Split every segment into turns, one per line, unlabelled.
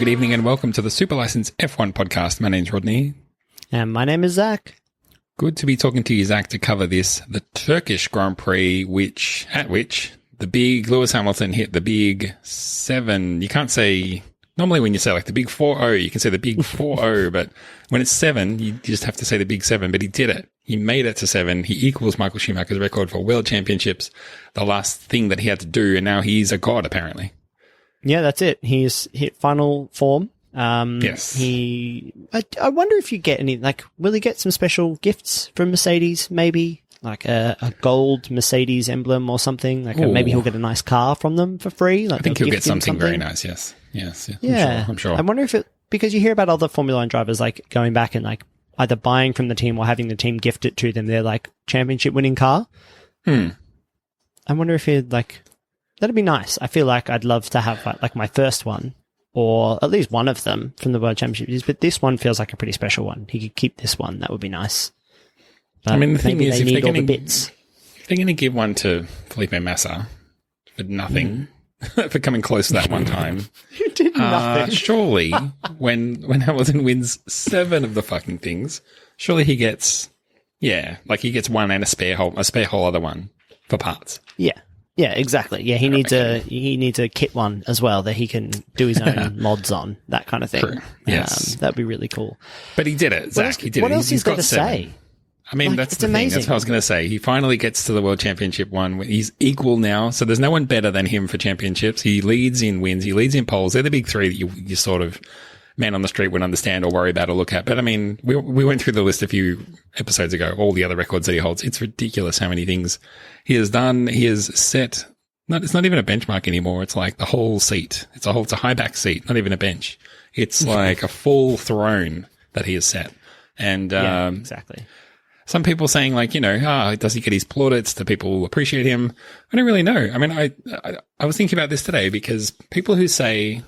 good evening, and welcome to the Super License F1 podcast. My name's Rodney.
And my name is Zach.
Good to be talking to you, Zach, to cover the Turkish Grand Prix, at which the big Lewis Hamilton hit the big 7. You can't say, normally when you say like the big 4-0, you can say the big 4-0, but when it's 7, you just have to say the big 7, but he did it. He made it to 7. He equals Michael Schumacher's record for world championships, the last thing that he had to do, and now he's a god, apparently.
Yeah, that's it. He's hit final form.
Yes.
I wonder if you get any, like, will he get some special gifts from Mercedes, maybe? Like a gold Mercedes emblem or something? Like maybe he'll get a nice car from them for free? Like
I think he'll get something very nice, yes.
Yeah.
I'm sure.
I wonder if because you hear about other Formula 1 drivers, like, going back and, like, either buying from the team or having the team gift it to them their, like, championship winning car. I wonder if he'd, like... That'd be nice. I feel like I'd love to have like my first one, or at least one of them from the World Championships. But this one feels like a pretty special one. He could keep this one. That would be nice. But
I mean, the thing is, if they're going to give one to Felipe Massa for nothing, for coming close to that one time,
you did nothing.
Surely, when Hamilton wins 7 of the fucking things, surely he gets, he gets one and a spare whole other one for parts.
Yeah, exactly. Yeah, he needs a kit one as well that he can do his own mods on, that kind of thing.
True. Yes.
That'd be really cool.
But he did it, Zach. He did it.
What else is there to
7.
say?
I mean, that's the thing. That's what I was going to say. He finally gets to the World Championship one. He's equal now, so there's no one better than him for championships. He leads in wins. He leads in poles. They're the big 3 that you sort of man on the street would understand or worry about or look at. But I mean, we went through the list a few episodes ago, all the other records that he holds. It's ridiculous how many things he has done. He has set... it's not even a benchmark anymore. It's like the whole seat. It's a high back seat, not even a bench. It's like a full throne that he has set. And,
exactly.
Some people saying like, does he get his plaudits? Do people appreciate him? I don't really know. I mean, I was thinking about this today because people who say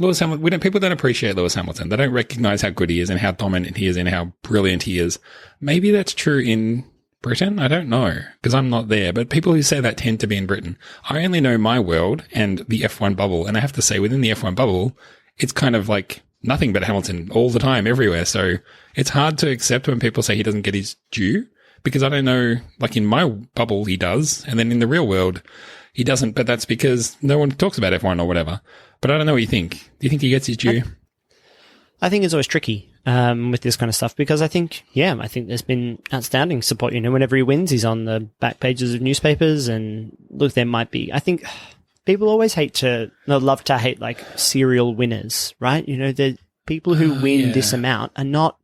Lewis Hamilton, people don't appreciate Lewis Hamilton. They don't recognize how good he is and how dominant he is and how brilliant he is. Maybe that's true in Britain? I don't know, because I'm not there, but people who say that tend to be in Britain. I only know my world and the F1 bubble, and I have to say within the F1 bubble, it's kind of like nothing but Hamilton all the time, everywhere. So it's hard to accept when people say he doesn't get his due, because I don't know, like in my bubble he does, and then in the real world he doesn't, but that's because no one talks about F1 or whatever. But I don't know what you think. Do you think he gets his due?
I think it's always tricky with this kind of stuff because I think there's been outstanding support. Whenever he wins, he's on the back pages of newspapers. And look, there might be. I think people always love to hate like serial winners, right? The people who win this amount are not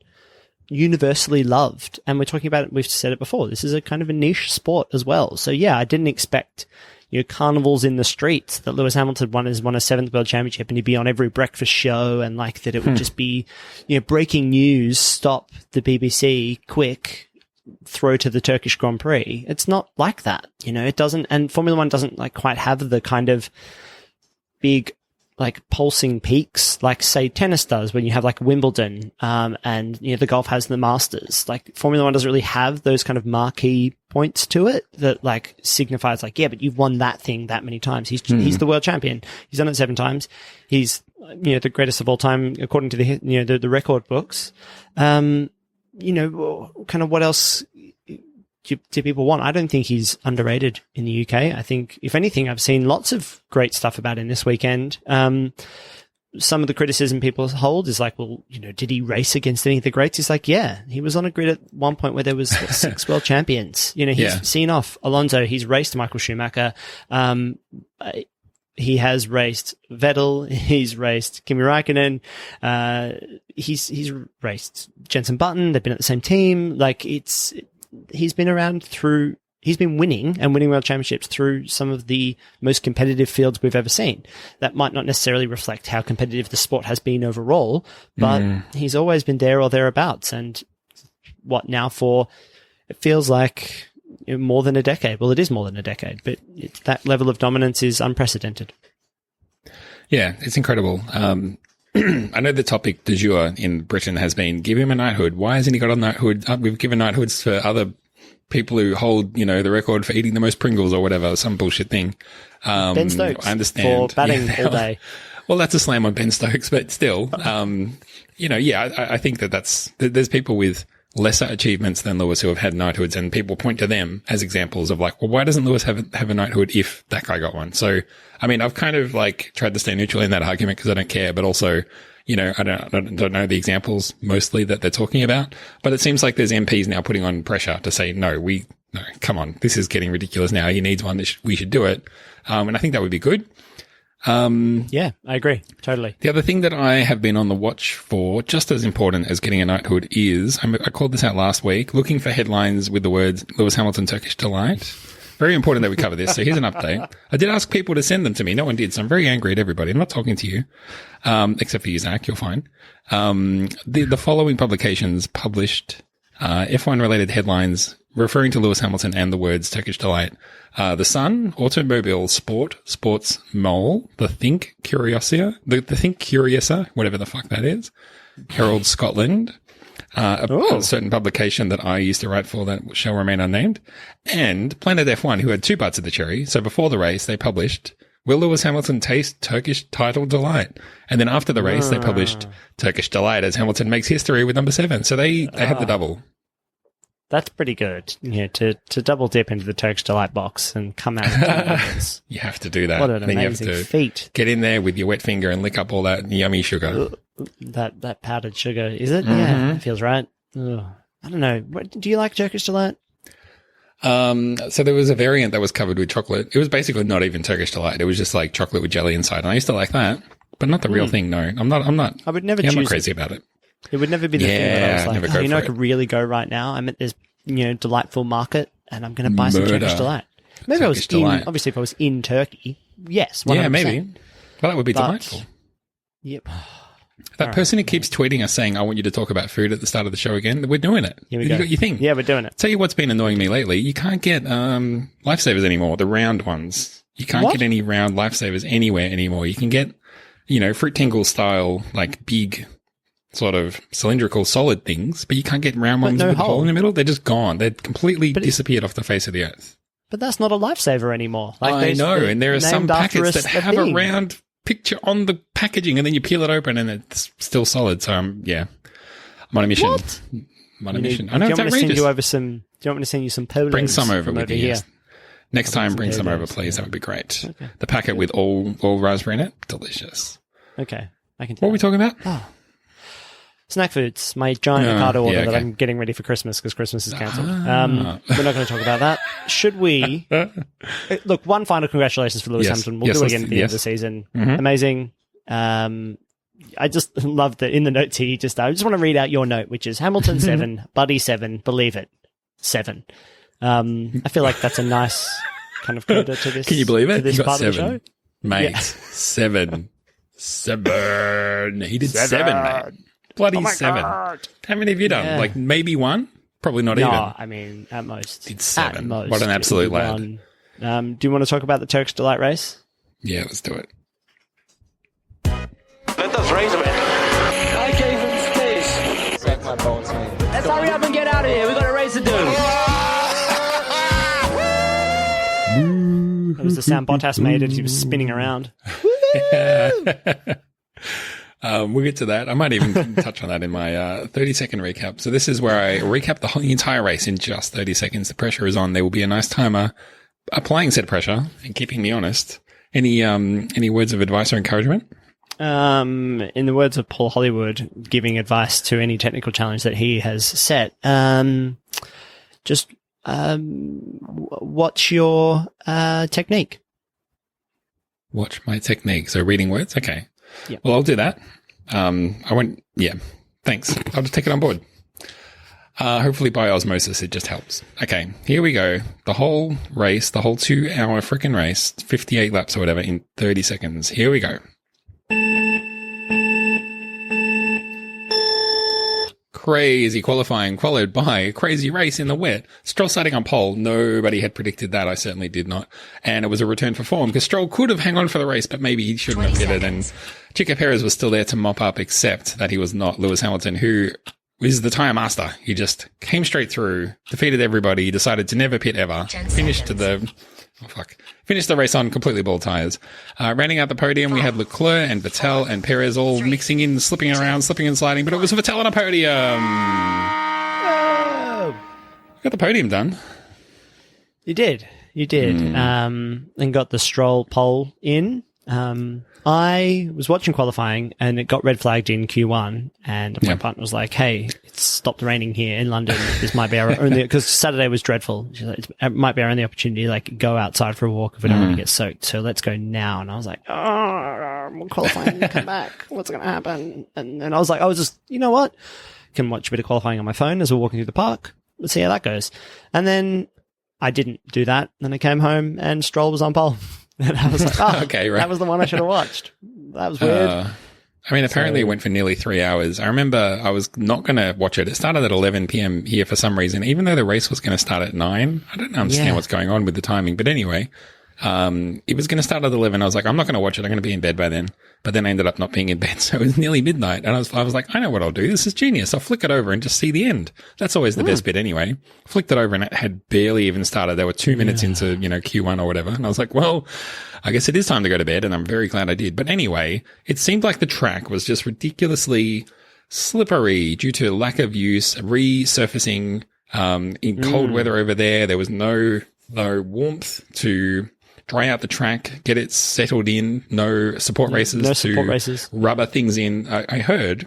universally loved. And we're talking about it. We've said it before. This is a kind of a niche sport as well. So yeah, I didn't expect carnivals in the streets that Lewis Hamilton won a 7th world championship and he'd be on every breakfast show and like that it would just be, breaking news, stop the BBC, quick, throw to the Turkish Grand Prix. It's not like that, it doesn't, and Formula 1 doesn't like quite have the kind of big, like pulsing peaks, like say tennis does when you have like Wimbledon, and the golf has the Masters. Like Formula 1 doesn't really have those kind of marquee points to it that like signifies like, yeah, but you've won that thing that many times. He's the world champion. He's done it 7 times. He's, the greatest of all time according to the record books. Kind of what else do people want? I don't think he's underrated in the UK. I think, if anything, I've seen lots of great stuff about him this weekend. Some of the criticism people hold is like, well, did he race against any of the greats? He's like, yeah, he was on a grid at one point where there was 6 world champions. He's seen off Alonso. He's raced Michael Schumacher. He has raced Vettel. He's raced Kimi Räikkönen. He's raced Jenson Button. They've been at the same team. Like he's been around he's been winning world championships through some of the most competitive fields we've ever seen. That might not necessarily reflect how competitive the sport has been overall, but he's always been there or thereabouts. And what now it feels like more than a decade. Well, it is more than a decade, but that level of dominance is unprecedented. Yeah,
it's incredible. I know the topic du jour in Britain has been, give him a knighthood. Why hasn't he got a knighthood? We've given knighthoods for other people who hold, the record for eating the most Pringles or whatever, some bullshit thing.
Ben Stokes,
I understand.
for batting all day.
Well, that's a slam on Ben Stokes, but still, I think there's people with lesser achievements than Lewis who have had knighthoods, and people point to them as examples of like, well, why doesn't Lewis have a knighthood if that guy got one? So, I mean, I've kind of like tried to stay neutral in that argument because I don't care, but also, I don't know the examples mostly that they're talking about, but it seems like there's MPs now putting on pressure to say, no, come on, this is getting ridiculous now. He needs one. We should do it. And I think that would be good.
Yeah, I agree. Totally.
The other thing that I have been on the watch for, just as important as getting a knighthood, is, I called this out last week, looking for headlines with the words Lewis Hamilton Turkish Delight. Very important that we cover this. So here's an update. I did ask people to send them to me. No one did. So I'm very angry at everybody. I'm not talking to you. Except for you, Zach. You're fine. The following publications published, F1 related headlines referring to Lewis Hamilton and the words Turkish Delight. The Sun, Automobile Sport, Sports Mole, The Think Curiouser, the Think Curiouser, whatever the fuck that is, Herald Scotland, a certain publication that I used to write for that shall remain unnamed, and Planet F1, who had two bites of the cherry. So before the race, they published, Will Lewis Hamilton taste Turkish title delight? And then after the race, they published Turkish Delight as Hamilton makes history with number 7. So they had the double.
That's pretty good. Yeah, to double dip into the Turkish Delight box and come out.
You have to do that.
What an
then
amazing
you have to
feat.
Get in there with your wet finger and lick up all that yummy sugar.
That powdered sugar, is it? Mm-hmm. Yeah, it feels right. Ugh. I don't know. Do you like Turkish Delight?
So there was a variant that was covered with chocolate. It was basically not even Turkish Delight. It was just like chocolate with jelly inside. And I used to like that, but not the real thing. No, I'm not.
I would never choose
I'm not crazy about it.
It would never be the thing that I was like, I could really go right now. I'm at this, delightful market and I'm going to buy some Turkish Delight. Maybe obviously if I was in Turkey, yes. 100%. Yeah, maybe.
Well, that would be delightful.
Yep.
That person who keeps tweeting us saying, I want you to talk about food at the start of the show again, we're doing it.
Here we go.
You got your thing.
Yeah, we're doing it.
Tell you what's been annoying me lately. You can't get lifesavers anymore, the round ones. You can't get any round lifesavers anywhere anymore. You can get, fruit tingle style, like big sort of cylindrical solid things, but you can't get round ones with a hole in the middle. They're just gone. They're completely disappeared off the face of the earth.
But that's not a lifesaver anymore.
I know, and there are some packets that have a round picture on the packaging, and then you peel it open and it's still solid. So I'm on a mission.
What?
I'm on a mission. I know it's outrageous.
Do you want me to send you some polos?
Bring some over with you. Yes. Next time, bring some over, please. That would be great. Okay. The packet with all raspberry in it, delicious.
Okay, I can.
What are we talking about?
Oh. Snack foods, my giant Ocado order that I'm getting ready for Christmas because Christmas is cancelled. We're not going to talk about that. Should we? Look, one final congratulations for Lewis Hamilton. We'll do it again at the end of the season. Mm-hmm. Amazing. I just love that in the notes here. I just want to read out your note, which is Hamilton 7, Buddy 7, believe it 7. I feel like that's a nice kind of coda to this.
Can you believe it?
To this part
7,
of the show,
mate. 7. He did 7, mate. Bloody 7. How many have you done?
Yeah.
Like maybe one? Probably not even.
No, I mean, at most.
Did 7. What an absolute lad.
Do you want to talk about the Turkish Delight race?
Yeah, let's do it.
Let us race a bit. I gave him space.
Suck my balls, man.
Let's hurry up and get out of here. We got a race to do.
That was the sound Bottas made as he was spinning around.
We'll get to that. I might even touch on that in my 30-second recap. So this is where I recap the entire race in just 30 seconds. The pressure is on. There will be a nice timer applying said pressure and keeping me honest. Any words of advice or encouragement?
In the words of Paul Hollywood, giving advice to any technical challenge that he has set, what's your technique?
Watch my technique. So reading words? Okay.
Yeah.
Well, I'll do that. Thanks. I'll just take it on board. Hopefully by osmosis, it just helps. Okay, here we go. The whole race, the whole 2-hour freaking race, 58 laps or whatever in 30 seconds. Here we go. Crazy qualifying followed by a crazy race in the wet. Stroll starting on pole. Nobody had predicted that. I certainly did not. And it was a return for form because Stroll could have hung on for the race, but maybe he shouldn't have pitted. And Checo Perez was still there to mop up, except that he was not Lewis Hamilton, who is the tyre master. He just came straight through, defeated everybody, decided to never pit ever, finished to the Oh, fuck. Finished the race on completely bald tyres. Rounding out the podium, we had Leclerc and Vettel and Perez all mixing in, slipping around, slipping and sliding, but it was Vettel on a podium. Got the podium done.
You did. And got the Stroll pole in. I was watching qualifying and it got red flagged in Q1 and my partner was like, hey, it's stopped raining here in London. This might be our only, because Saturday was dreadful. She's like, it might be our only opportunity, like go outside for a walk if we don't want to get soaked. So let's go now. And I was like, I'm qualifying, come back. What's going to happen? And I was just, you know what? Can watch a bit of qualifying on my phone as we're walking through the park. Let's see how that goes. And then I didn't do that. Then I came home and Stroll was on pole. And I was like, okay, right. That was the one I should have watched. That was weird.
I mean, apparently it went for nearly 3 hours. I remember I was not going to watch it. It started at 11 p.m. here for some reason, even though the race was going to start at 9. I don't understand what's going on with the timing. But anyway, it was going to start at 11. I was like, I'm not going to watch it. I'm going to be in bed by then. But then I ended up not being in bed. So it was nearly midnight. And I was like, I know what I'll do. This is genius. I'll flick it over and just see the end. That's always the best bit anyway. Flicked it over and it had barely even started. There were 2 minutes into, Q1 or whatever. And I was like, well, I guess it is time to go to bed. And I'm very glad I did. But anyway, it seemed like the track was just ridiculously slippery due to lack of use, resurfacing, in cold weather over there. There was no warmth to dry out the track, get it settled in, no support races rubber things in. I heard,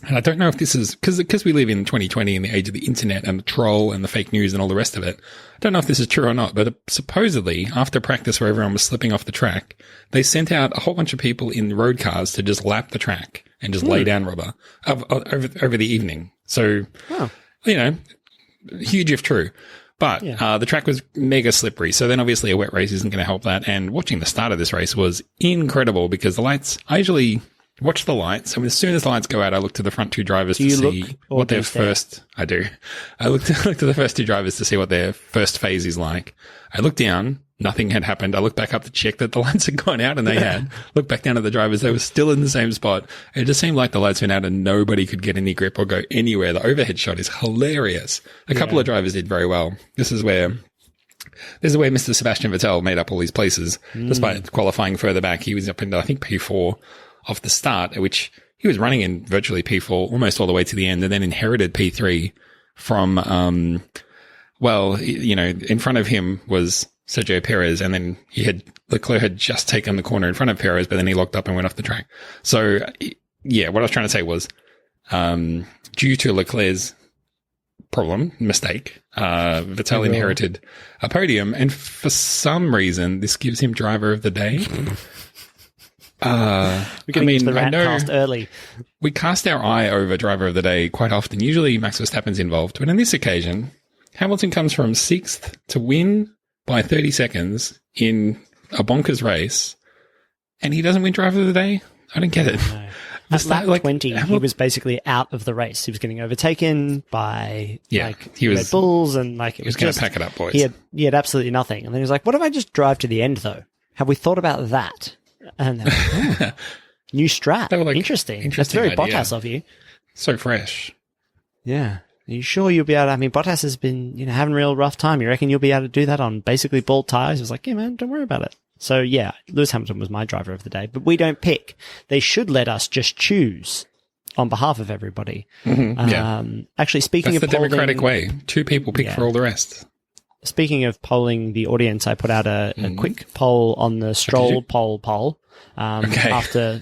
and I don't know if this is, because we live in 2020 in the age of the internet and the troll and the fake news and all the rest of it. I don't know if this is true or not, but supposedly after practice where everyone was slipping off the track, they sent out a whole bunch of people in road cars to just lap the track and just lay down rubber over the evening. So, huge if true. But the track was mega slippery. So then obviously a wet race isn't going to help that. And watching the start of this race was incredible because the lights, I usually watch the lights. And as soon as the lights go out, I look to the front two drivers to see what their first, I do. I look to the first two drivers to see what their first phase is like. I look down. Nothing had happened. I looked back up to check that the lights had gone out and they had. Looked back down at the drivers. They were still in the same spot. It just seemed like the lights went out and nobody could get any grip or go anywhere. The overhead shot is hilarious. A couple of drivers did very well. This is where Mr. Sebastian Vettel made up all these places despite qualifying further back. He was up in, I think, P4 off the start, which he was running in virtually P4 almost all the way to the end and then inherited P3 from, in front of him was Sergio Perez, and then Leclerc had just taken the corner in front of Perez, but then he locked up and went off the track. So, what I was trying to say was, due to Leclerc's mistake, Vettel inherited a podium, and for some reason, this gives him driver of the day.
We're getting into the rant cast early.
We cast our eye over driver of the day quite often. Usually Max Verstappen's involved, but on this occasion, Hamilton comes from 6th to win by 30 seconds in a bonkers race, and he doesn't win driver of the day? I don't get it.
No. At lap 20, he was basically out of the race. He was getting overtaken by Red Bulls, and it
was going to pack it up, boys.
He had absolutely nothing. And then he was like, what if I just drive to the end, though? Have we thought about that? And they were like, new strat. They were like, interesting. That's very idea. Bottas of you.
So fresh.
Yeah. Are you sure you'll be able to? I mean, Bottas has been, having a real rough time. You reckon you'll be able to do that on basically bald tires? He was like, yeah, man, don't worry about it. So, Lewis Hamilton was my driver of the day, but we don't pick. They should let us just choose on behalf of everybody. Actually, speaking
That's
of
the democratic way. 2 people pick for all the rest.
Speaking of polling the audience, I put out a quick poll on the Stroll poll after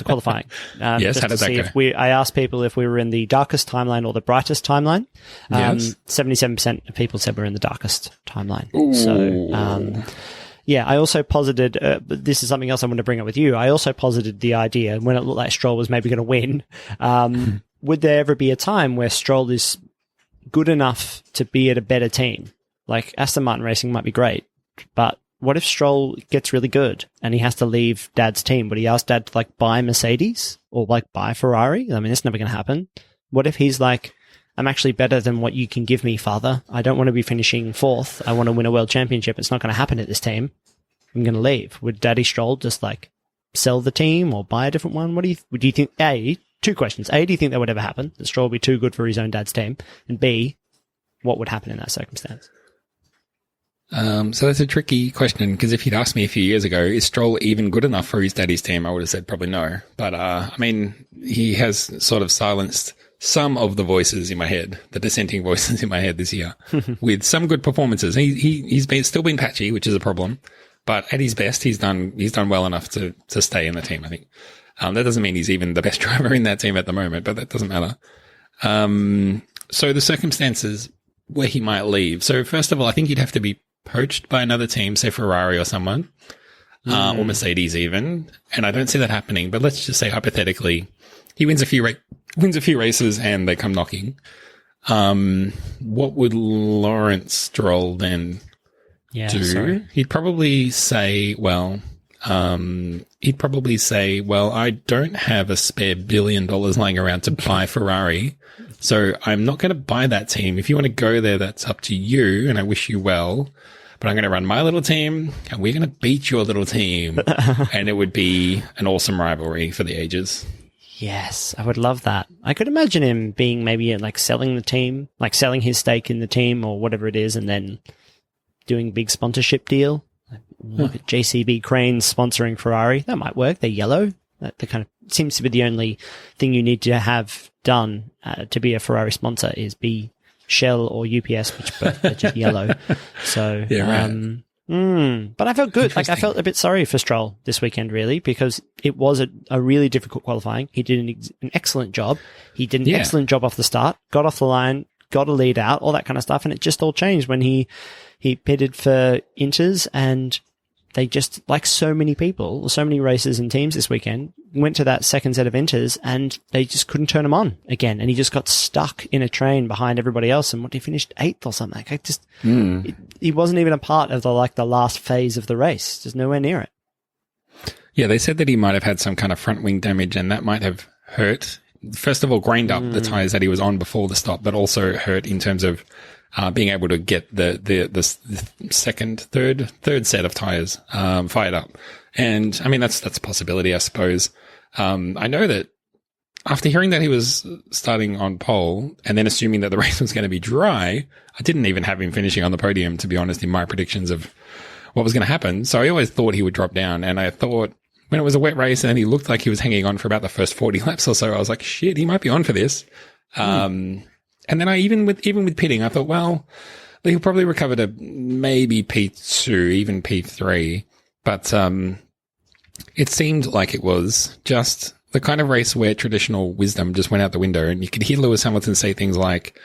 qualifying.
Yes, how did that go?
I asked people if we were in the darkest timeline or the brightest timeline. 77% of people said we're in the darkest timeline. Ooh. So, I also posited, this is something else I want to bring up with you. I also posited the idea when it looked like Stroll was maybe going to win. Would there ever be a time where Stroll is good enough to be at a better team? Like Aston Martin Racing might be great, but what if Stroll gets really good and he has to leave Dad's team? Would he ask Dad to buy Mercedes or buy Ferrari? I mean, that's never going to happen. What if he's like, I'm actually better than what you can give me, father. I don't want to be finishing 4th. I want to win a world championship. It's not going to happen at this team. I'm going to leave. Would Daddy Stroll just sell the team or buy a different one? What do you think? A, 2 questions. A, do you think that would ever happen? That Stroll would be too good for his own dad's team? And B, what would happen in that circumstance?
So that's a tricky question, because if you'd asked me a few years ago, is Stroll even good enough for his daddy's team? I would have said probably no. But, I mean, he has sort of silenced some of the voices in my head, the dissenting voices in my head this year, with some good performances. He's still been patchy, which is a problem. But at his best, he's done well enough to stay in the team, I think. That doesn't mean he's even the best driver in that team at the moment, but that doesn't matter. So the circumstances where he might leave. So first of all, I think he'd have to be poached by another team, say Ferrari or someone, or Mercedes even. And I don't see that happening, but let's just say hypothetically, he wins a few races and they come knocking. What would Lawrence Stroll then do?
Sorry.
He'd probably say, well, I don't have a spare $1 billion lying around to buy Ferrari. So I'm not going to buy that team. If you want to go there, that's up to you, and I wish you well. But I'm going to run my little team, and we're going to beat your little team. And it would be an awesome rivalry for the ages.
Yes, I would love that. I could imagine him being maybe like selling the team, like selling his stake in the team or whatever it is, and then doing a big sponsorship deal. Look at JCB Cranes sponsoring Ferrari. That might work. They're yellow. That kind of seems to be the only thing you need to have done to be a Ferrari sponsor is be Shell or UPS, which both are just yellow. So,
yeah, right.
But I felt good. Like I felt a bit sorry for Stroll this weekend, really, because it was a really difficult qualifying. He did an excellent job. He did an excellent job off the start, got off the line, got a lead out, all that kind of stuff. And it just all changed when he pitted for Inters, and they just, like so many people, so many races and teams this weekend, went to that second set of Inters and they just couldn't turn him on again. And he just got stuck in a train behind everybody else. And he finished 8th or something. Like he wasn't even a part of the last phase of the race. Just nowhere near it.
Yeah, they said that he might have had some kind of front wing damage, and that might have hurt. First of all, grained up the tires that he was on before the stop, but also hurt in terms of being able to get the third set of tires fired up. And I mean, that's a possibility, I suppose. I know that after hearing that he was starting on pole and then assuming that the race was going to be dry, I didn't even have him finishing on the podium, to be honest, in my predictions of what was going to happen. So I always thought he would drop down, and I thought when it was a wet race and he looked like he was hanging on for about the first 40 laps or so, I was like, shit, he might be on for this. And then even with pitting, I thought, well, he'll probably recover to maybe P2, even P3. But it seemed like it was just the kind of race where traditional wisdom just went out the window. And you could hear Lewis Hamilton say things like,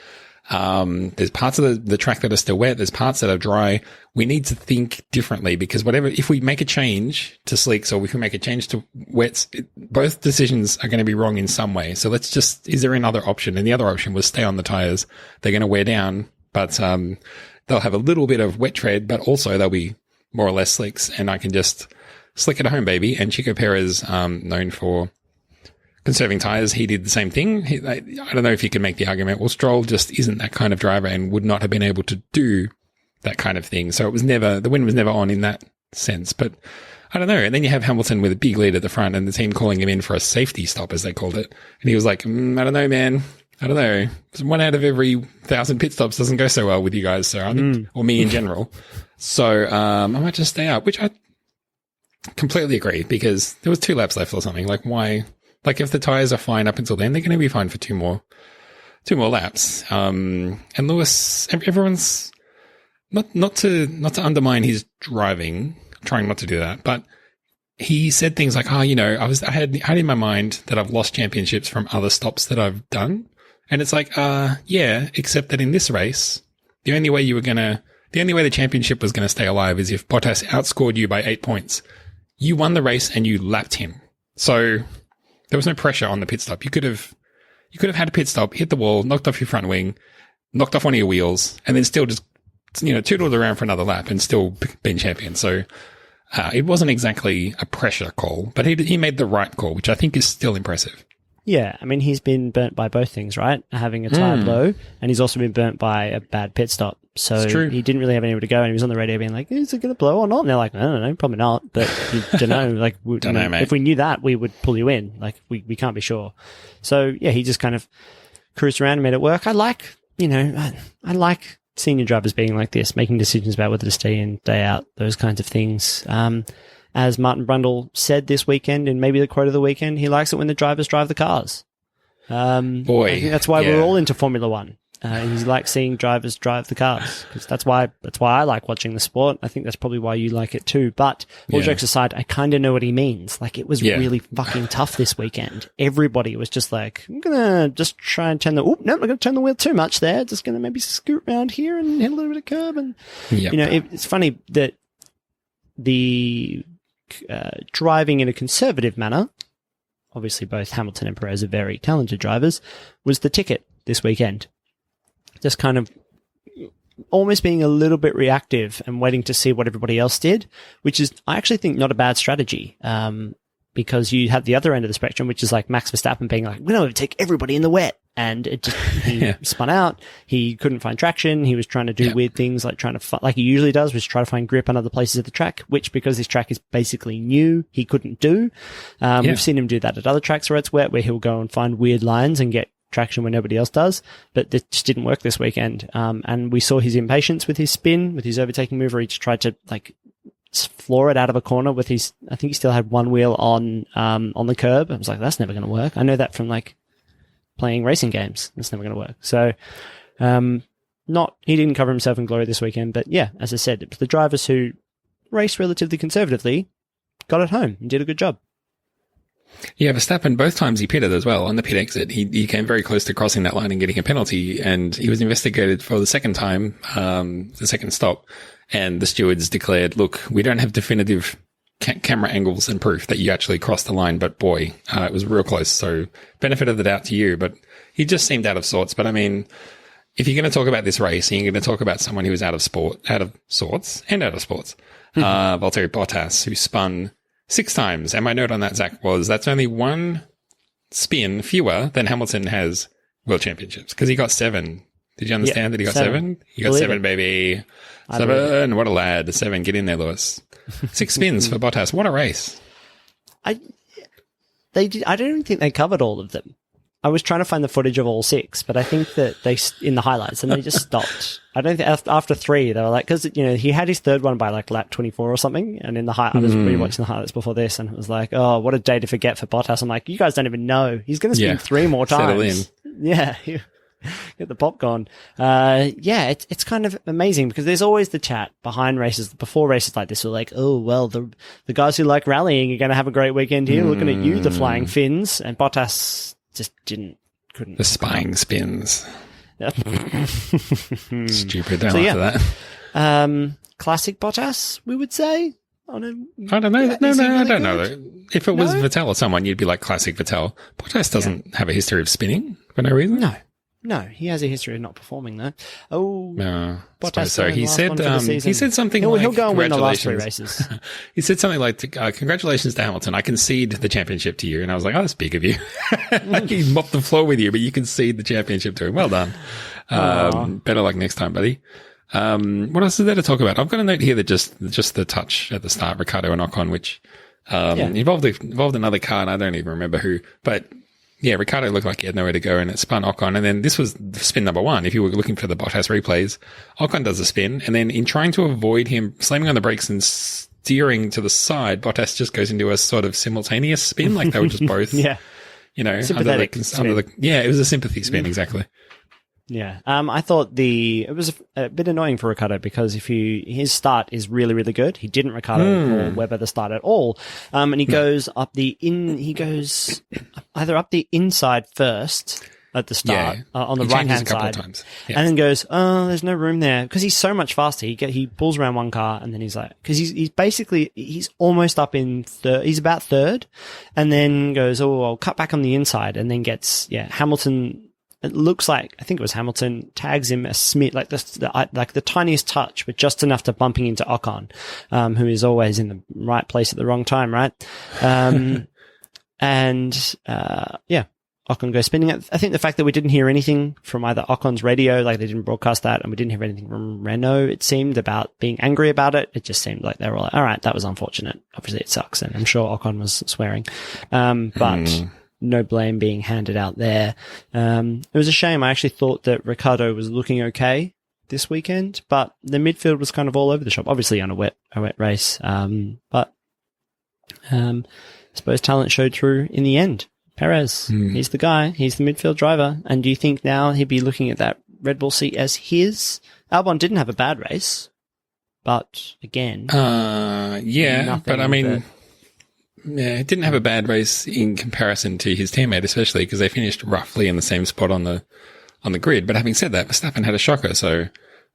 there's parts of the track that are still wet, there's parts that are dry. We need to think differently, because if we make a change to slicks or if we make a change to wets, both decisions are going to be wrong in some way. So is there another option? And the other option was stay on the tires. They're going to wear down, but they'll have a little bit of wet tread, but also they'll be more or less slicks, and I can just slick it home, baby. And Chico Perez, known for conserving tires, he did the same thing. I don't know if you can make the argument, well, Stroll just isn't that kind of driver and would not have been able to do that kind of thing. So the win was never on in that sense. But I don't know. And then you have Hamilton with a big lead at the front and the team calling him in for a safety stop, as they called it. And he was like, I don't know, man. I don't know. 1 out of every 1,000 pit stops doesn't go so well with you guys. So I think, or me in general. So, I might just stay out, which I completely agree, because there was 2 laps left or something. Like, why? Like, if the tires are fine up until then, they're going to be fine for 2 more laps. And Lewis, everyone's not to undermine his driving, trying not to do that, but he said things like, I had in my mind that I've lost championships from other stops that I've done. And it's like, yeah, except that in this race, the only way the championship was going to stay alive is if Bottas outscored you by 8 points. You won the race and you lapped him. So there was no pressure on the pit stop. You could have had a pit stop, hit the wall, knocked off your front wing, knocked off one of your wheels, and then still just, tootled around for another lap and still been champion. So, it wasn't exactly a pressure call, but he made the right call, which I think is still impressive.
Yeah, I mean, he's been burnt by both things, right? Having a tire blow, and he's also been burnt by a bad pit stop. So he didn't really have anywhere to go, and he was on the radio being like, is it going to blow or not? And they're like, I don't know, probably not, but you don't know. Like,
don't know, mate.
If we knew that, we would pull you in. Like, we can't be sure. So, yeah, he just kind of cruised around and made it work. I like senior drivers being like this, making decisions about whether to stay in, stay out, those kinds of things. As Martin Brundle said this weekend, and maybe the quote of the weekend, he likes it when the drivers drive the cars.
Boy,
I think that's why we're all into Formula One. And he likes seeing drivers drive the cars, because that's why I like watching the sport. I think that's probably why you like it too. But all jokes aside, I kind of know what he means. Like, it was really fucking tough this weekend. Everybody was just like, I'm gonna just try and no, I'm not gonna turn the wheel too much there. Just gonna maybe scoot around here and hit a little bit of curb. And you know, it's funny that the driving in a conservative manner, obviously both Hamilton and Perez are very talented drivers, was the ticket this weekend. Just kind of almost being a little bit reactive and waiting to see what everybody else did, which is, I actually think, not a bad strategy, because you have the other end of the spectrum, which is like Max Verstappen being like, we're going to take everybody in the wet. And it just, he spun out. He couldn't find traction. He was trying to do weird things, like like he usually does, which try to find grip on other places of the track, which, because this track is basically new, he couldn't do. We've seen him do that at other tracks where it's wet, where he'll go and find weird lines and get traction when nobody else does, but it just didn't work this weekend. And we saw his impatience with his spin, with his overtaking move, where he just tried to like floor it out of a corner with his, I think he still had one wheel on the curb. I was like, that's never going to work. I know that from like playing racing games. That's never going to work. So, he didn't cover himself in glory this weekend, but yeah, as I said, the drivers who raced relatively conservatively got it home and did a good job.
Yeah, Verstappen, both times he pitted as well. On the pit exit, he came very close to crossing that line and getting a penalty, and he was investigated for the second time, the second stop, and the stewards declared, look, we don't have definitive camera angles and proof that you actually crossed the line, but boy, it was real close, so benefit of the doubt to you, but he just seemed out of sorts. But I mean, if you're going to talk about this race, and you're going to talk about someone who was out of sorts, Valtteri Bottas, who spun 6 times. And my note on that, Zach, was that's only one spin fewer than Hamilton has world championships, because he got 7. Did you understand that he got 7? He got 7, baby. 7. What a lad. 7. Get in there, Lewis. 6 spins for Bottas. What a race.
I don't think they covered all of them. I was trying to find the footage of all 6, but I think that in the highlights, and they just stopped. I don't think after 3, they were like, because, you know, he had his third one by like lap 24 or something. And in the I was rewatching the highlights before this, and it was like, oh, what a day to forget for Bottas. I'm like, you guys don't even know. He's going to spin 3 more times. Yeah. Get the popcorn. It's kind of amazing, because there's always the chat behind races, before races like this, are like, oh, well, the guys who like rallying are going to have a great weekend here. Looking at you, the flying Finns. And Bottas just couldn't.
The spying spins. Stupid. Don't
so,
laugh at that.
Classic Bottas, we would say.
I don't know. I don't know. If it was Vettel or someone, you'd be like classic Vettel. Bottas doesn't have a history of spinning for no reason.
No, he has a history of not performing though. Oh,
no,
Bottas.
So he said something like,
he'll go and win the last 3 races.
He said something like, congratulations to Hamilton. I concede the championship to you. And I was like, oh, that's big of you. He mopped the floor with you, but you concede the championship to him. Well done. Better luck next time, buddy. What else is there to talk about? I've got a note here that just the touch at the start, Ricciardo and Ocon, which, involved another car, and I don't even remember who, but yeah, Ricciardo looked like he had nowhere to go, and it spun Ocon. And then this was spin number 1. If you were looking for the Bottas replays, Ocon does a spin, and then in trying to avoid him slamming on the brakes and steering to the side, Bottas just goes into a sort of simultaneous spin, like they were just both, you know,
sympathetic
it was a sympathy spin, exactly.
Yeah. I thought it was a bit annoying for Ricciardo, because his start is really, really good. He didn't Ricciardo or Webber the start at all. And he goes either up the inside first at the start, on the right-hand side, and then goes, oh, there's no room there, because he's so much faster. He pulls around one car, and then he's like, because he's almost up in third, he's about third, and then goes, oh, I'll cut back on the inside, and then gets, Hamilton. It looks like, I think it was Hamilton, tags him a smit, like the tiniest touch, but just enough to bumping into Ocon, who is always in the right place at the wrong time, right? Ocon goes spinning it. I think the fact that we didn't hear anything from either Ocon's radio, like they didn't broadcast that, and we didn't hear anything from Renault, it seemed, about being angry about it. It just seemed like they were like, all right, that was unfortunate. Obviously it sucks, and I'm sure Ocon was swearing. But no blame being handed out there. It was a shame. I actually thought that Ricciardo was looking okay this weekend, but the midfield was kind of all over the shop. Obviously on a wet race, but I suppose talent showed through in the end. Perez, he's the guy. He's the midfield driver. And do you think now he'd be looking at that Red Bull seat as his? Albon didn't have a bad race, but again,
yeah, but I mean, yeah, it didn't have a bad race in comparison to his teammate, especially because they finished roughly in the same spot on the grid. But having said that, Verstappen had a shocker, so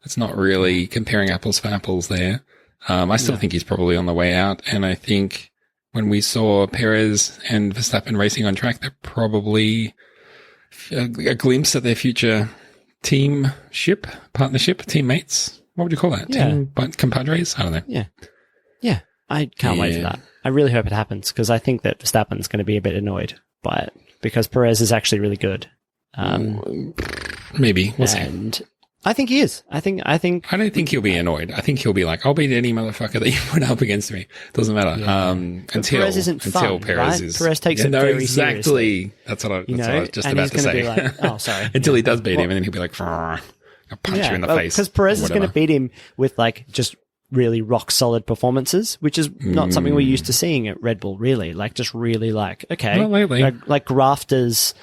it's not really comparing apples for apples there. I still think he's probably on the way out, and I think when we saw Perez and Verstappen racing on track, they're probably a glimpse at their future partnership, teammates. What would you call that?
Yeah.
Compadres? I don't know.
Yeah. Yeah. I can't wait for that. I really hope it happens because I think that Verstappen's going to be a bit annoyed by it because Perez is actually really good.
Maybe. We'll see.
I think he is. I don't
think he'll be annoyed. I think he'll be like, I'll beat any motherfucker that you put up against me. Doesn't matter.
Yeah.
Until
Perez isn't fun,
Perez
right?
is.
Perez takes it very seriously.
That's what I was just
and
about to say.
Be like, oh, sorry.
Until he does beat him, and then he'll be like, I'll punch you in the face.
Because Perez is going to beat him with like just really rock solid performances, which is not something we're used to seeing at Red Bull, really. Like just really okay.
Not lately.
Like grafters,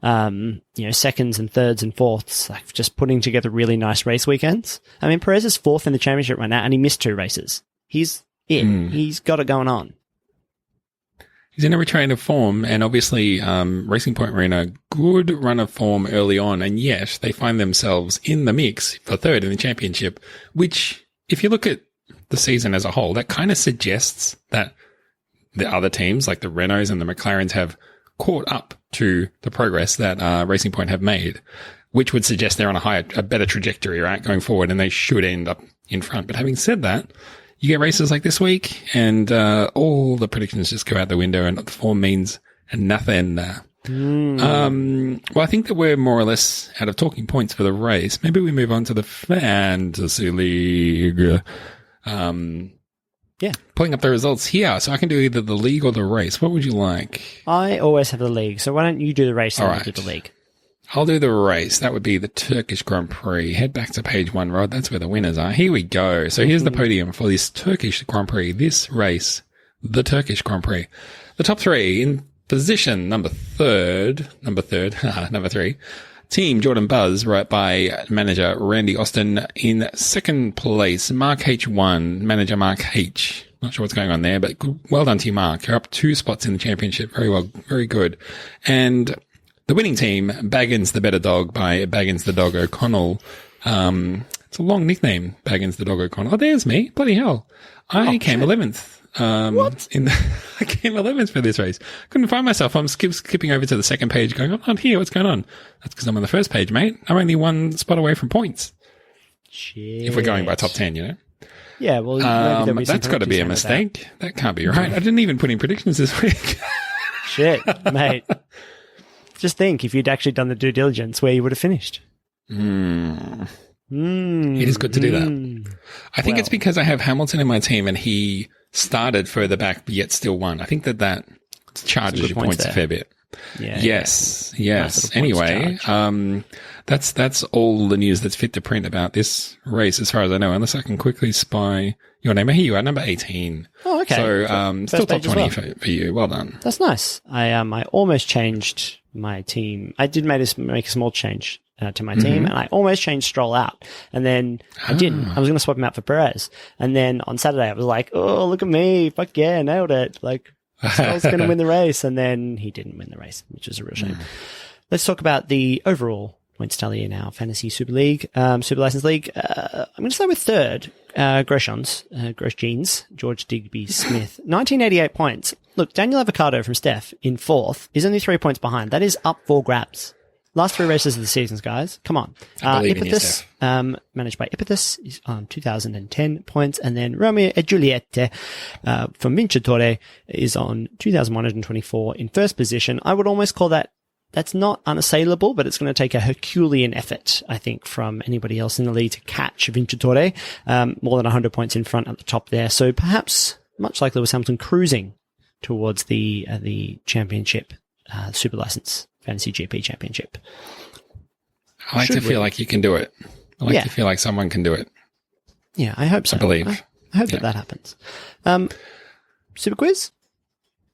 seconds and thirds and fourths, like just putting together really nice race weekends. I mean, Perez is fourth in the championship right now and he missed 2 races. He's He's got it going on.
He's in a return of form, and obviously Racing Point were in a good run of form early on, and yet they find themselves in the mix for third in the championship, which, if you look at the season as a whole, that kind of suggests that the other teams, like the Renaults and the McLarens, have caught up to the progress that Racing Point have made, which would suggest they're on a better trajectory, right, going forward, and they should end up in front. But having said that, you get races like this week, and all the predictions just go out the window, and the form means nothing. Well, I think that we're more or less out of talking points for the race. Maybe we move on to the Fantasy League. Pulling up the results here, so I can do either the league or the race. What would you like?
I always have the league, so why don't you do the race and I'll do the league?
I'll do the race. That would be the Turkish Grand Prix. Head back to page 1, Rod. That's where the winners are. Here we go. So here's the podium for this Turkish Grand Prix. This race, the Turkish Grand Prix. The top 3 in position number 3. Team Jordan Buzz, right by manager Randy Austin. In second place, Mark H1, manager Mark H. Not sure what's going on there, but well done to you, Mark. You're up 2 spots in the championship. Very well. Very good. And the winning team, Baggins the Better Dog by Baggins the Dog O'Connell. It's a long nickname, Baggins the Dog O'Connell. Oh, there's me. Bloody hell. I came 11th. What? I came 11th for this race. Couldn't find myself. I'm skipping over to the second page going, I'm not here. What's going on? That's because I'm on the first page, mate. I'm only 1 spot away from points.
Shit.
If we're going by top 10, you know?
Yeah, well,
that's got to be a mistake. That can't be right. I didn't even put in predictions this week.
Shit, mate. Just think, if you'd actually done the due diligence, where you would have finished.
It is good to do that. I think it's because I have Hamilton in my team and he started further back but yet still won. I think that charges your points a fair bit.
Yeah.
Yes. Anyway, that's all the news that's fit to print about this race as far as I know, unless I can quickly spy your name. Here you are, number 18.
Oh, okay.
So, still top 20 for you. Well done.
That's nice. I almost changed my team. I did make a small change to my team, and I almost changed Stroll out, and then I didn't. I was going to swap him out for Perez, and then on Saturday I was like, "Oh, look at me! Fuck yeah, nailed it!" Like Stroll's going to win the race, and then he didn't win the race, which is a real shame. Let's talk about the overall points tally in our Fantasy Super League, Super License League. I'm going to start with third, Grosjeans, George Digby Smith, 1988 points. Look, Daniel Avocado from Steph in fourth is only 3 points behind. That is up for grabs. Last 3 races of the seasons, guys. Come on. Ipithus, managed by Ipithus, is on 2010 points. And then Romeo e Giulietta from Vincitore is on 2,124 in first position. I would almost call that's not unassailable, but it's going to take a Herculean effort, I think, from anybody else in the league to catch Vincitore. More than 100 points in front at the top there. So perhaps, much like Lewis Hamilton, cruising towards the championship, Super License Fantasy GP Championship.
I like to feel like you can do it. I like to feel like someone can do it.
Yeah, I hope so.
I believe.
I hope that happens. Super quiz?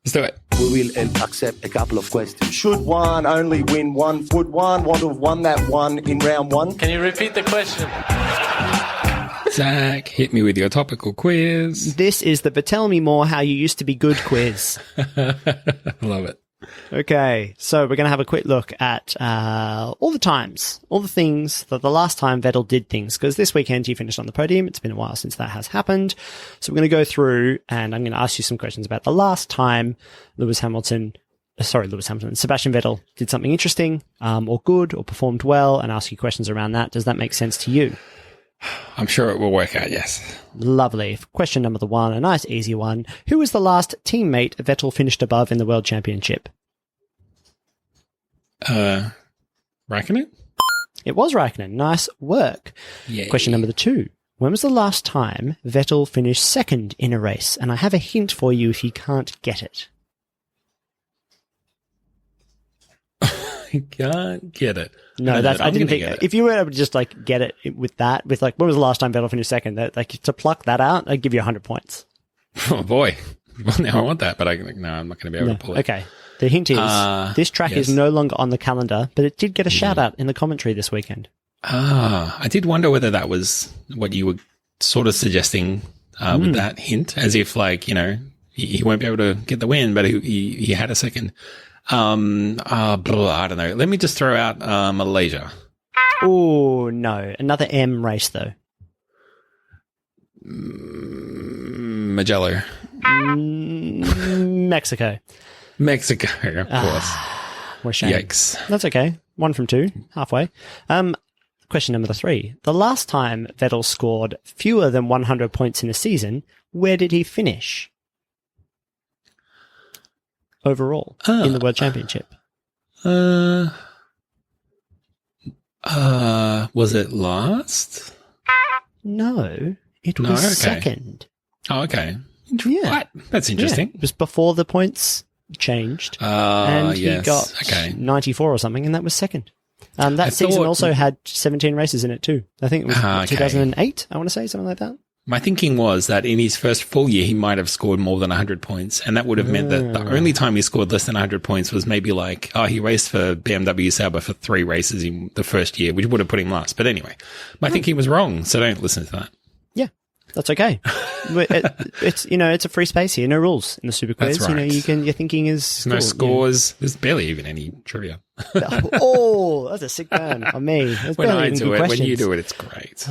Let's do it.
We will accept a couple of questions. Should one only win one? Would one want to have won that one in round one?
Can you repeat the question?
Zach, hit me with your topical quiz.
This is the But Tell Me More How You Used to Be Good quiz.
Love it.
Okay, so we're going to have a quick look at all the times, all the things that the last time Vettel did things, because this weekend he finished on the podium. It's been a while since that has happened. So we're going to go through and I'm going to ask you some questions about the last time Sebastian Vettel did something interesting or good or performed well, and ask you questions around that. Does that make sense to you?
I'm sure it will work out, yes.
Lovely. Question number 1, a nice easy one. Who was the last teammate Vettel finished above in the World Championship?
Raikkonen?
It was Raikkonen. Nice work.
Yay.
Question number 2. When was the last time Vettel finished second in a race? And I have a hint for you if you can't get it.
I can't get it.
No, I didn't think.
Get it.
If you were able to just get it with that, with when was the last time Vettel finished second? To pluck that out, I'd give you 100 points.
Oh boy. Well, now I want that, but I'm not going to be able to pull it.
Okay. The hint is this track
yes.
is no longer on the calendar, but it did get a shout out in the commentary this weekend.
I did wonder whether that was what you were sort of suggesting with that hint, as if he won't be able to get the win, but he had a second. I don't know. Let me just throw out Malaysia.
Oh no, another M race though.
Magello.
Mexico.
Mexico, of course.
What a shame.
Yikes.
That's okay. 1 from 2, halfway. Question number 3. The last time Vettel scored fewer than 100 points in a season, where did he finish? Overall, in the World Championship.
Was it last?
No, it was second.
Oh, okay.
Yeah.
What? That's interesting.
Yeah. It was before the points changed. And he got 94 or something, and that was second. That season also had 17 races in it too. I think it was 2008, I want to say, something like that.
My thinking was that in his first full year, he might have scored more than 100 points. And that would have meant that the only time he scored less than 100 points was maybe he raced for BMW Sauber for 3 races in the first year, which would have put him last. But anyway, my thinking was wrong. So don't listen to that.
Yeah, that's okay. It's a free space here. No rules in the Superquiz.
That's right.
Your thinking is
no scores. Yeah. There's barely even any trivia.
Oh, that's a sick burn on me.
When I do it, when you do it, it's great.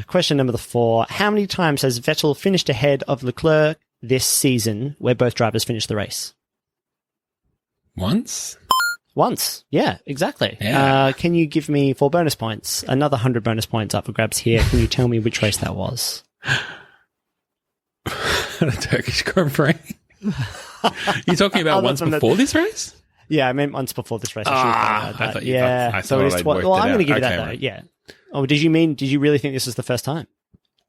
Question number 4. How many times has Vettel finished ahead of Leclerc this season where both drivers finished the race?
Once.
Yeah, exactly.
Yeah.
Can you give me 4 bonus points? Another 100 bonus points up for grabs here. Can you tell me which race that was?
The Turkish Grand Prix. You're talking about once before this race?
Yeah, I meant once before this race.
I thought I'm
going to give you that though. Yeah. Oh, did you really think this was the first time?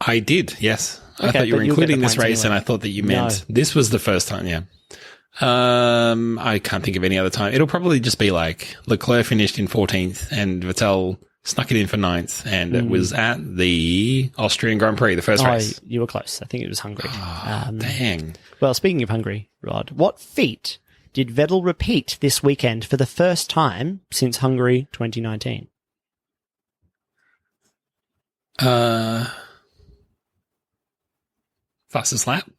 I did, yes.
Okay,
I thought you were including this race,
anyway.
and I thought that you meant this was the first time, yeah. I can't think of any other time. It'll probably just be Leclerc finished in 14th and Vettel snuck it in for 9th, and it was at the Austrian Grand Prix, the first race.
You were close. I think it was Hungary.
Dang.
Well, speaking of Hungary, Rod, what feat did Vettel repeat this weekend for the first time since Hungary 2019?
Fastest lap?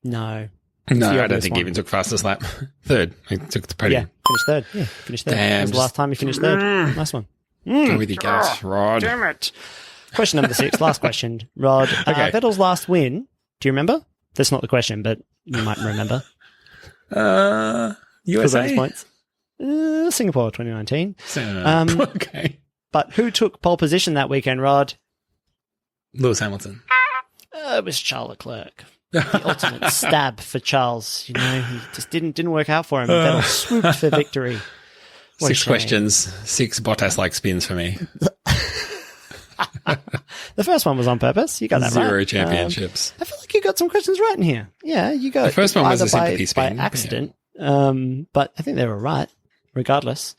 No.
No, I don't think he even took fastest lap. Third. He took the podium.
Yeah, finished third.
Damn,
that was the last time he finished third. Nice one.
Go with your gut, Rod.
Damn it. Question number 6, last question. Rod,
Okay.
Vettel's last win, do you remember? That's not the question, but you might remember.
USA?
Points. Singapore 2019.
Okay.
But who took pole position that weekend, Rod?
Lewis Hamilton.
It was Charles Leclerc. The ultimate stab for Charles. He just didn't work out for him. Vettel swooped for victory. What
6 questions, 6 Bottas-like spins for me.
The first one was on purpose. You got that right.
0 championships.
I feel like you got some questions right in here. Yeah, you got
the first one was a sympathy
by
spin.
accident. But I think they were right. regardless,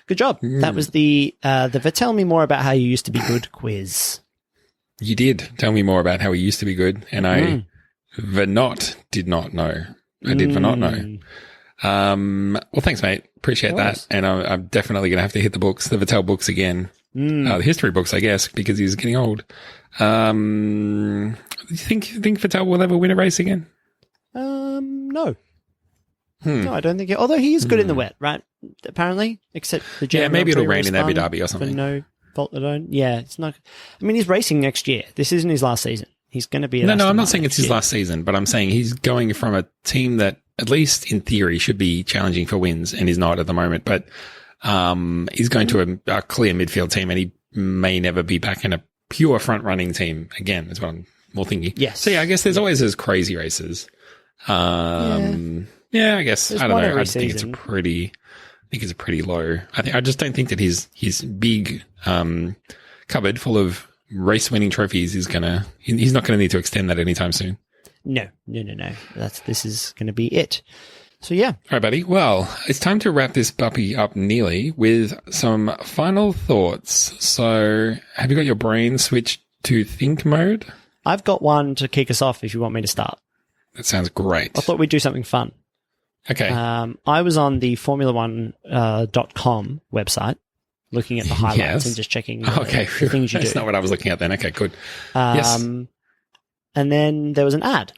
good job. That was the Tell Me More About How You Used to Be Good quiz.
You did tell me more about how he used to be good, and I did not know. I did not know. Well, thanks, mate. Appreciate that. And I'm definitely going to have to hit the books, the Vettel books again. The history books, I guess, because he's getting old. You think Vettel will ever win a race again?
No. No, I don't think. Although he is good in the wet, right? Apparently, except the German
maybe it'll
Grand Prix
rain in Abu Dhabi or something.
For no fault alone. Yeah, it's not. I mean, he's racing next year. This isn't his last season. He's going to be.
No, I'm not saying it's his last season, but I'm saying he's going from a team that, at least in theory, should be challenging for wins, and is not at the moment. But he's going to a clear midfield team, and he may never be back in a pure front running team again. Is what I'm more thinking.
Yes.
So yeah, I guess there's always those crazy races. Yeah, I guess
There's
I don't
one
know.
every
I think it's
season.
a pretty low. I just don't think that his big cupboard full of race winning trophies he's not gonna need to extend that anytime soon.
No. This is going to be it. So yeah.
All right, buddy. Well, it's time to wrap this puppy up nearly with some final thoughts. So, have you got your brain switched to think mode?
I've got one to kick us off if you want me to start.
That sounds great.
I thought we'd do something fun.
Okay.
I was on the Formula1.com website looking at the highlights
Yes.
and just checking the things you do.
That's not what I was looking at then. Okay, good. Yes.
And then there was an ad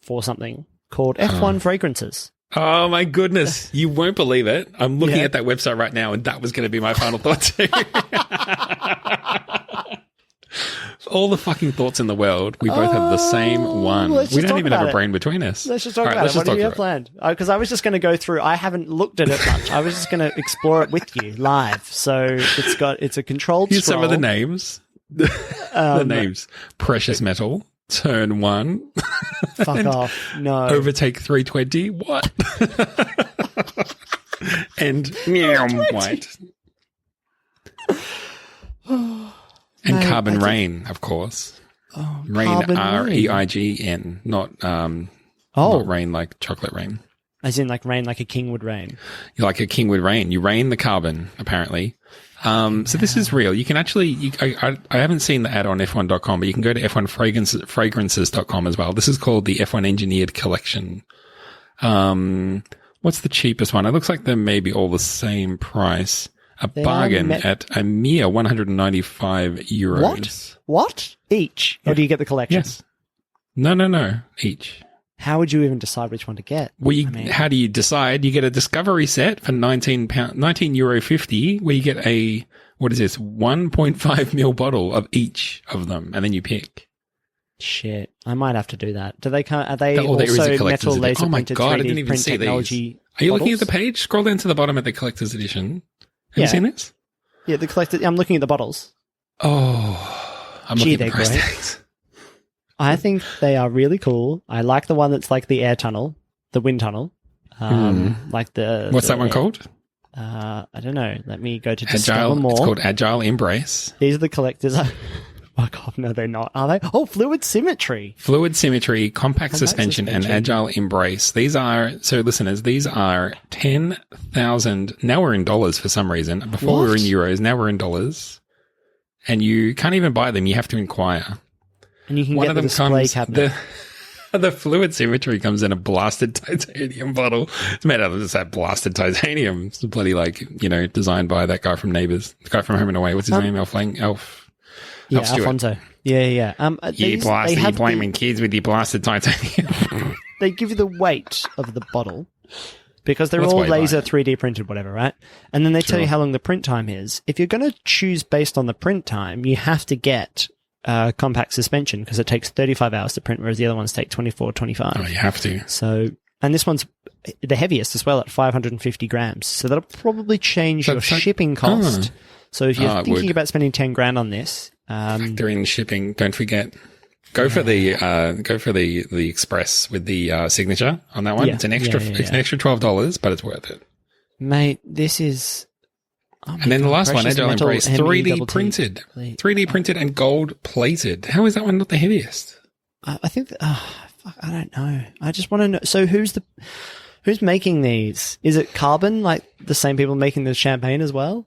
for something called F1 Fragrances.
Oh my goodness. You won't believe it. I'm looking at that website right now, and that was going to be my final thought too. All the fucking thoughts in the world. We both have the same one.
let's
We
just
don't
talk
even have
about
a
it.
brain between us.
Let's just talk
All right,
about
let's
it. What
just
do you
talk
have
about it.
planned? Because I was just going to go through. I haven't looked at it much. I was just going to explore it with you live. So it's a controlled
Here's some of the
scroll.
names. The names. Precious Metal. Turn 1.
Fuck
and
off. No.
Overtake 320. What? And meow white. And Carbon Rain, of course. Rain,
Carbon
R-E-I-G-N, not rain like chocolate rain.
As in like rain like a king would rain.
You're like a king would rain. You rain the carbon, apparently. So this is real. You can actually, I haven't seen the ad on F1.com, but you can go to F1fragrances.com as well. This is called the F1 Engineered Collection. What's the cheapest one? It looks like they're maybe all the same price. Bargain at a mere 195 euros.
What? Each? Or do you get the collection?
Yes. No. Each.
How would you even decide which one to get?
Well, how do you decide? You get a discovery set for €19.50, where you get a, 1.5 ml bottle of each of them, and then you pick.
Shit, I might have to do that. Are they
there is
also
a collector's
metal
edition.
laser
Oh my
printed
God, I
3D
didn't even
print
see
technology?
Are you looking at
bottles?
the page? Scroll down to the bottom at the collector's edition. Have
Yeah.
you seen this?
Yeah, the collector. I'm looking at the bottles.
Oh, I'm
Gee,
looking at the
they're
price
great.
tags.
I think they are really cool. I like the one that's like the air tunnel, the wind tunnel. Like the.
What's that one called?
I don't know. Let me go to discover
Agile.
more.
It's called Agile Embrace.
These are the collectors. Fuck off. No, they're not. Are they? Oh, Fluid Symmetry.
Fluid Symmetry, Compact Suspension, and Agile Embrace. These are, so listeners, these are 10,000. Now we're in dollars for some reason. Before we were in euros, now we're in dollars. And you can't even buy them. You have to inquire.
And you can
One
get
of
the
them
display
comes,
cabinet.
the Fluid Symmetry comes in a blasted titanium bottle. It's made out of just that blasted titanium. It's bloody designed by that guy from Neighbours. The guy from Home and Away. What's his name? Elf
Yeah,
Stewart.
Alfonso. Yeah.
You blaming kids with your blasted titanium.
They give you the weight of the bottle because they're
That's
all
why you buy
laser
it.
3D printed, whatever, right? And then they tell you
Sure.
how long the print time is. If you're going to choose based on the print time, you have to get compact suspension because it takes 35 hours to print, whereas the other ones take 24, 25.
Oh, you have to.
So, and this one's the heaviest as well at 550 grams. So that'll probably change your shipping cost. So if you're thinking about spending 10 grand on this,
Factor in shipping. Don't forget. Go for the express with the signature on that one.
Yeah.
It's an extra. It's an extra $12, but it's worth it.
mate, this is. Oh my
And then the
God,
last one,
Precious
Agile
Metal
Embrace,
ME
3D
double T.
printed. 3D printed and gold plated. How is that one not the heaviest?
I think. Fuck, I don't know. I just want to know. So Who's making these? Is it Carbon, like the same people making the champagne as well?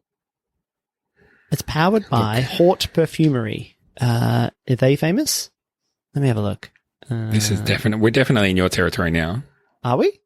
It's powered by Hort Perfumery. Are they famous? Let me have a look.
This is we're definitely in your territory now.
Are we?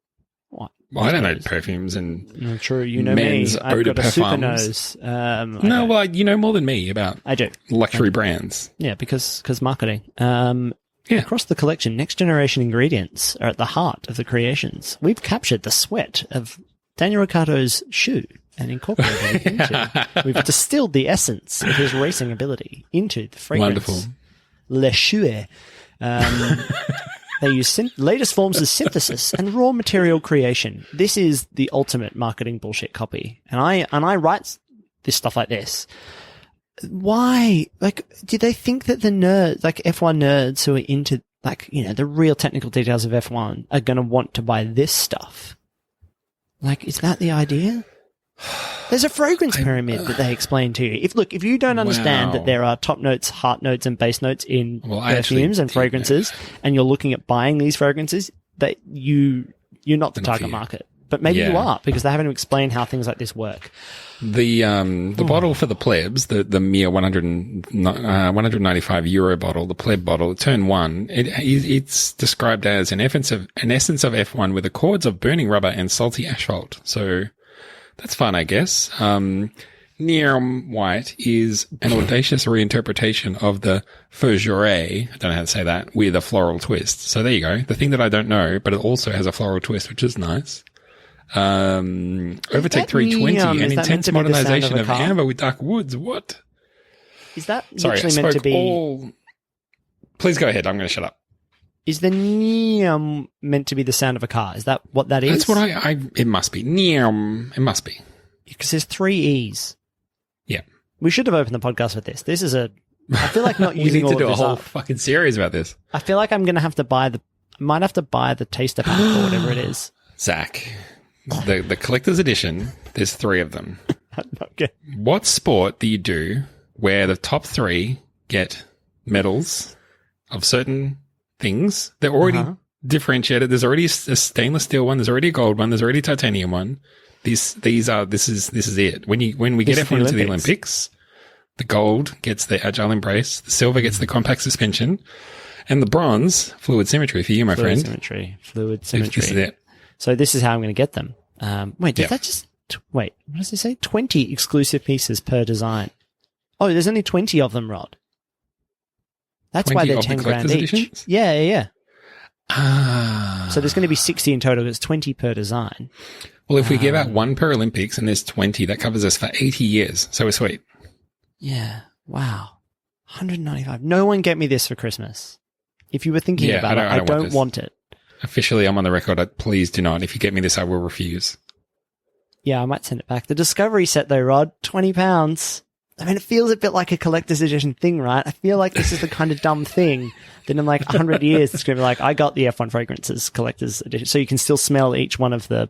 What?
Well, I don't know perfumes and
No, true. You know
men's
me. I've
eau de
got a super
parfums.
nose.
No, well, you know more than me about
I do.
luxury brands.
Yeah, because marketing.
Yeah.
Across the collection, next generation ingredients are at the heart of the creations. We've captured the sweat of Daniel Ricciardo's shoe and incorporated it into. We've distilled the essence of his racing ability into the fragrance.
Wonderful.
Le Chouet. They use latest forms of synthesis and raw material creation. This is the ultimate marketing bullshit copy. And I write this stuff like this. Why? Like, do they think that the nerds, like F1 nerds who are into, like, you know, the real technical details of F1 are going to want to buy this stuff? Like, is that the idea? There's a fragrance pyramid that they explain to you. If you don't understand that there are top notes, heart notes, and base notes in perfumes and fragrances, and you're looking at buying these fragrances, that you're not the target market. But maybe you are, because they haven't explained how things like this work.
The bottle for the plebs, the mere 195 euro bottle, the pleb bottle, turn 1, it's described as an essence of F1 with accords of burning rubber and salty asphalt. So that's fun, I guess. Neon White is an audacious reinterpretation of the feu joret, I don't know how to say that, with a floral twist. So there you go. The thing that I don't know, but it also has a floral twist, which is nice. Overtake 320, an intense modernization of amber with dark woods. What?
Is that literally meant to be...
Please go ahead. I'm going to shut up.
Is the neon meant to be the sound of a car? Is that what that is?
That's what it must be. Neon. It must be.
Because there's 3 E's.
Yeah.
We should have opened the podcast with this. This is I feel like not using all of this.
We need to do a whole fucking series about this.
I feel like I'm going to have to might have to buy the taster pack or whatever it is.
Zach, the collector's edition, there's 3 of them.
Okay.
What sport do you do where the top 3 get medals of certain things? They're already differentiated. There's already a stainless steel one. There's already a gold one. There's already a titanium one. This is it. When we get F1 into the Olympics, the gold gets the Agile embrace, the silver gets the compact suspension, and the bronze, fluid symmetry for you, my friend.
Fluid symmetry.
This is it.
So this is how I'm going to get them. Wait, that just... Wait, what does it say? 20 exclusive pieces per design. Oh, there's only 20 of them, Rod. That's why they're 10 grand each.
Editions?
Yeah. So there's going to be 60 in total. It's 20 per design.
Well, if we give out 1 per Olympics and there's 20, that covers us for 80 years. So we're sweet.
Yeah. Wow. 195. No one get me this for Christmas. If you were thinking about it, I don't want it.
Officially, I'm on the record. Please do not. If you get me this, I will refuse.
Yeah, I might send it back. The Discovery set, though, Rod, £20. I mean, it feels a bit like a collector's edition thing, right? I feel like this is the kind of dumb thing that in like 100 years, it's going to be like, I got the F1 fragrances collector's edition. So you can still smell each one of the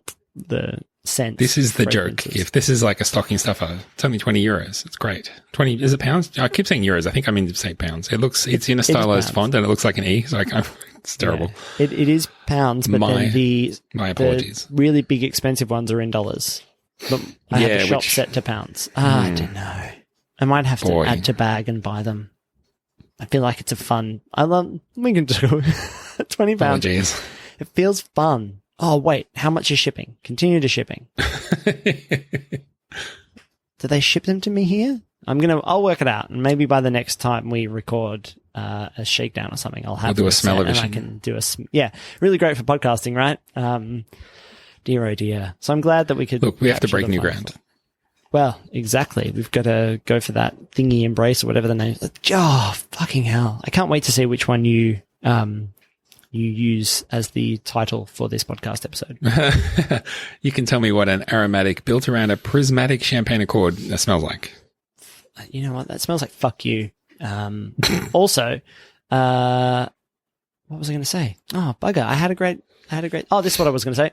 scents.
This is the joke. If this is like a stocking stuffer, it's only 20 euros. It's great. 20, is it pounds? I keep saying euros. I think I mean to say pounds. It's in a stylized font and it looks like an E. So it's terrible.
Yeah. It is pounds, but then
my apologies.
The really big expensive ones are in dollars. But I have the shop set to pounds. I don't know. I might have to add to bag and buy them. I feel like it's we can do £20.
Apologies.
It feels fun. Oh, wait. How much is shipping? Continue to shipping. Do they ship them to me here? I'll work it out. And maybe by the next time we record a shakedown or something, I'll have
do a smell edition.
and I can do really great for podcasting, right? Dear, oh dear. So I'm glad that we could...
Look, we have to break new ground.
Well, exactly. We've got to go for that thingy embrace or whatever the name is. Oh, fucking hell. I can't wait to see which one you use as the title for this podcast episode.
You can tell me what an aromatic built around a prismatic champagne accord smells like.
You know what? That smells like fuck you. Also, what was I going to say? Oh, bugger. I had a great, this is what I was going to say.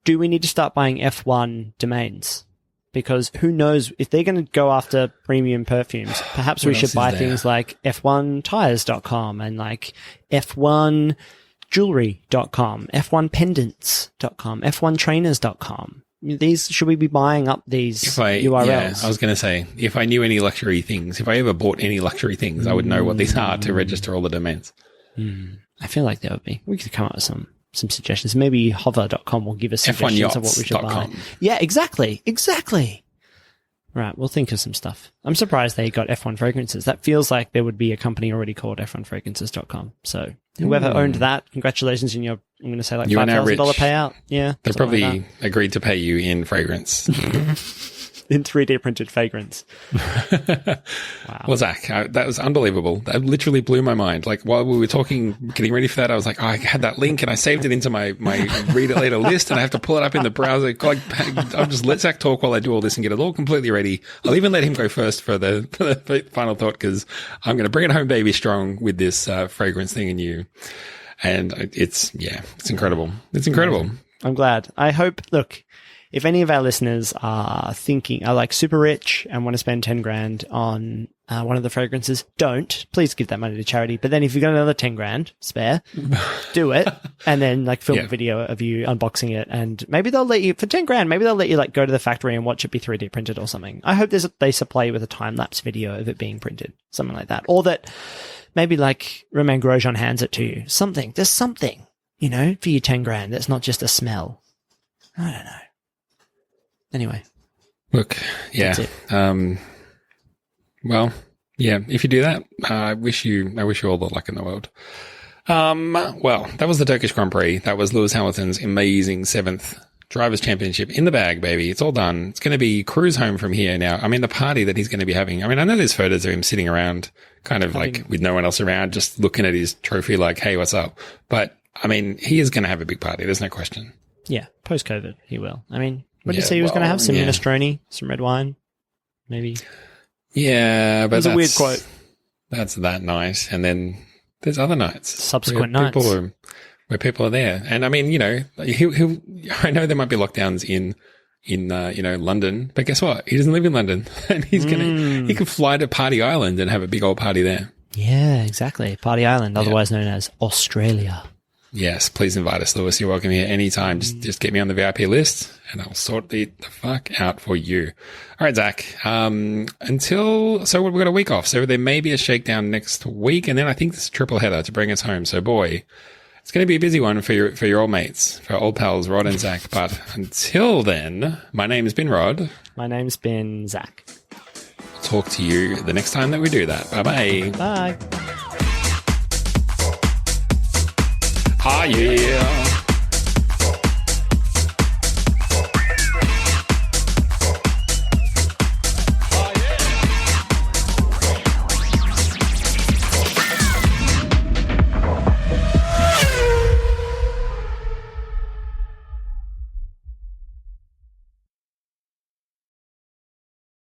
Do we need to start buying F1 domains? Because who knows if they're going to go after premium perfumes, perhaps we should buy things like F1tires.com and like F1 F1jewelry.com, F1pendants.com, F1trainers.com. Should we be buying up these URLs?
Yeah, I was going to say, if I knew any luxury things, if I ever bought any luxury things, I would know what these are to register all the domains.
I feel like there would be. We could come up with some suggestions. Maybe hover.com will give us suggestions of what we should buy. Yeah, exactly. Right, we'll think of some stuff. I'm surprised they got F1 Fragrances. That feels like there would be a company already called F1Fragrances.com. So whoever owned that, congratulations on your, I'm going to say like $5,000 payout. Yeah.
They probably agreed to pay you in fragrance.
In 3D printed fragrance. Wow.
Well, Zach, that was unbelievable. That literally blew my mind. Like while we were talking, getting ready for that, I was like, I had that link and I saved it into my read it later list, and I have to pull it up in the browser. Like, I'll just let Zach talk while I do all this and get it all completely ready. I'll even let him go first for the final thought, because I'm going to bring it home, baby, strong with this fragrance thing in you. And it's incredible. It's incredible.
I'm glad. I hope, look, if any of our listeners are like super rich and want to spend 10 grand on one of the fragrances, please give that money to charity. But then if you've got another 10 grand spare, do it. And then like film a video of you unboxing it. And maybe they'll let you, for 10 grand, maybe they'll let you like go to the factory and watch it be 3D printed or something. I hope they supply you with a time lapse video of it being printed, something like that. Or that maybe like Romain Grosjean hands it to you. There's something, for your 10 grand. That's not just a smell. I don't know. Anyway.
Look, yeah. Well, yeah, if you do that, I wish you all the luck in the world. Well, that was the Turkish Grand Prix. That was Lewis Hamilton's amazing 7th Drivers' Championship in the bag, baby. It's all done. It's going to be cruise home from here now. I mean, the party that he's going to be having. I mean, I know there's photos of him sitting around kind of like with no one else around, just looking at his trophy like, hey, what's up? But, I mean, he is going to have a big party. There's no question.
Yeah, post-COVID, he will. I mean, what did you say he was going to have? Some minestrone, some red wine, maybe?
Yeah, but
that's a weird quote.
That's that night. And then there's other nights.
Subsequent nights.
Where people are there. And I mean, I know there might be lockdowns in London, but guess what? He doesn't live in London. And he could fly to Party Island and have a big old party there.
Yeah, exactly. Party Island, otherwise known as Australia.
Yes, please invite us, Lewis. You're welcome here anytime. Just get me on the VIP list and I'll sort the fuck out for you. All right, Zach. So we've got a week off. So there may be a shakedown next week. And then I think this is a triple header to bring us home. So boy, it's going to be a busy one for your old mates, for our old pals, Rod and Zach. But until then, my name has been Rod.
My name's been Zach.
I'll talk to you the next time that we do that. Bye-bye.
Bye.
Ah, yeah.